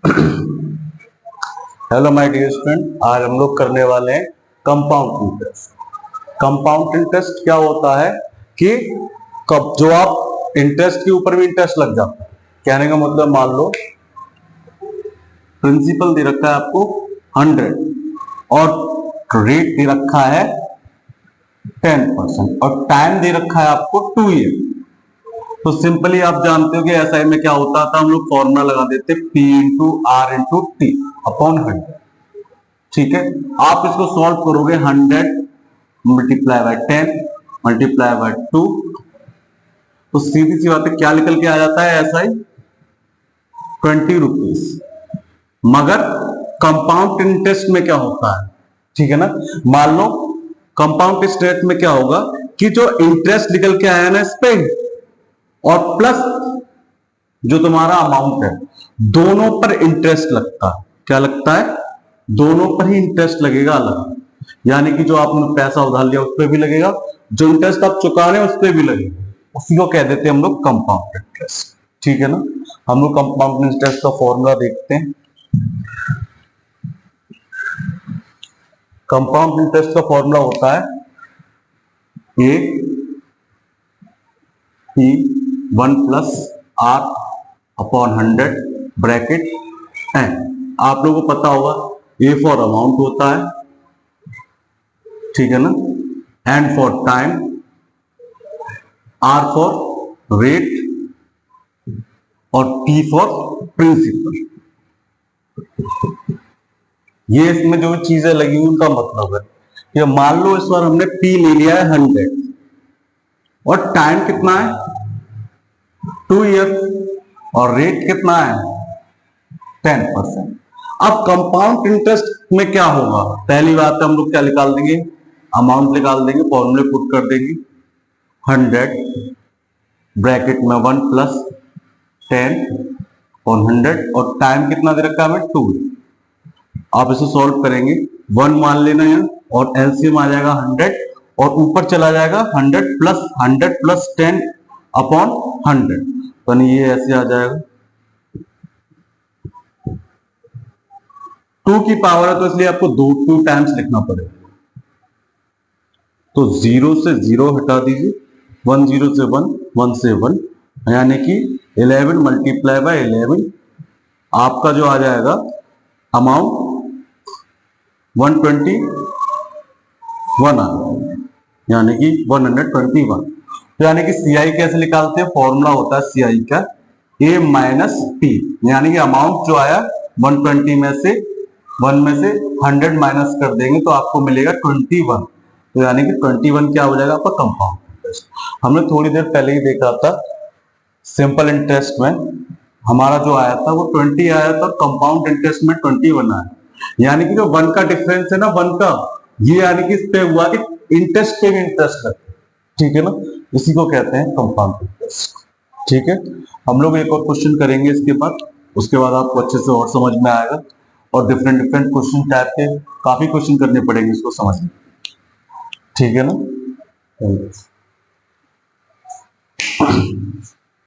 Hello my dear student, आज हम लोग करने वाले हैं कंपाउंड इंटरेस्ट। कंपाउंड इंटरेस्ट क्या होता है कि कब जो आप इंटरेस्ट के ऊपर भी इंटरेस्ट लग जाता है। कहने का मतलब, मान लो प्रिंसिपल दे रखा है आपको 100 और रेट दे रखा है 10% और टाइम दे रखा है आपको 2 ईयर। तो सिंपली आप जानते हो कि एसआई में क्या होता था, हम लोग फॉर्मूला लगा देते P into R into T upon 100। ठीक है, आप इसको सॉल्व करोगे 100 मल्टीप्लाई बाय 10 मल्टीप्लाई बाय 2, तो सीधी सी बात है क्या निकल के आ जाता है एसआई 20 रुपीज। मगर कंपाउंड इंटरेस्ट में क्या होता है, ठीक है ना, मान लो कंपाउंड इंटरेस्ट में क्या होगा कि जो इंटरेस्ट निकल के आया ना इस पे और प्लस जो तुम्हारा अमाउंट है, दोनों पर इंटरेस्ट लगता है। क्या लगता है? दोनों पर ही इंटरेस्ट लगेगा अलग। यानी कि जो आपने पैसा उधार लिया उस पर भी लगेगा, जो इंटरेस्ट आप चुका रहे हैं उस पर भी लगेगा। उसी को कह देते हैं हम लोग कंपाउंड इंटरेस्ट। ठीक है ना, हम लोग कंपाउंड इंटरेस्ट का फॉर्मूला देखते हैं। कंपाउंड इंटरेस्ट का फॉर्मूला होता है A P 1 plus R upon 100 bracket N. आप लोगों को पता होगा ए फॉर अमाउंट होता है, ठीक है ना, N for time, R for rate और पी फॉर प्रिंसिपल। ये इसमें जो चीजें लगी हुई उनका मतलब है कि मान लो इस बार हमने पी ले लिया है 100 और टाइम कितना है 2 ईयर और रेट कितना है 10%। अब कंपाउंड इंटरेस्ट में क्या होगा, पहली बात हम लोग क्या निकाल देंगे, अमाउंट निकाल देंगे, फॉर्मूले पुट कर देंगे 100 ब्रैकेट में 1 प्लस 10 और 100 और टाइम कितना दे रखा है हमें 2। आप इसे सॉल्व करेंगे 1 मान लेना है और एलसीएम आ जाएगा 100 और ऊपर चला जाएगा 100 प्लस 10 अपॉन 100, तो ये ऐसे आ जाएगा 2 की पावर है तो इसलिए आपको 2 टाइम्स लिखना पड़ेगा। तो 0 से 0 हटा दीजिए, 1 0 से 1 1 से 1, यानी कि 11 मल्टीप्लाई बाय 11 आपका जो आ जाएगा अमाउंट 121 आ जाएगा, यानी कि 121। यानी कि सीआई कैसे निकालते हैं, फॉर्मूला होता है सीआई का ए माइनस पी, यानी कि अमाउंट जो आया 120 में से 1 में से 100 माइनस कर देंगे तो आपको मिलेगा 21। तो यानी कि 21 क्या हो जाएगा आपका कंपाउंड इंटरेस्ट। हमने थोड़ी देर पहले ही देखा था सिंपल इंटरेस्ट में हमारा जो आया था वो 20 आया था, कंपाउंड इंटरेस्ट में 21 आया। यानी कि जो 1 का डिफरेंस है ना, 1 का, ये यानी कि इस पे हुआ कि इंटरेस्ट पे भी इंटरेस्ट लगता है। ठीक है ना, इसी को कहते हैं कंपाउंड इंटरेस्ट। ठीक है, हम लोग एक और क्वेश्चन करेंगे इसके बाद, उसके बाद आपको अच्छे से और समझ में आएगा और डिफरेंट डिफरेंट क्वेश्चन टाइप के काफी क्वेश्चन करने पड़ेंगे इसको समझने। ठीक है ना।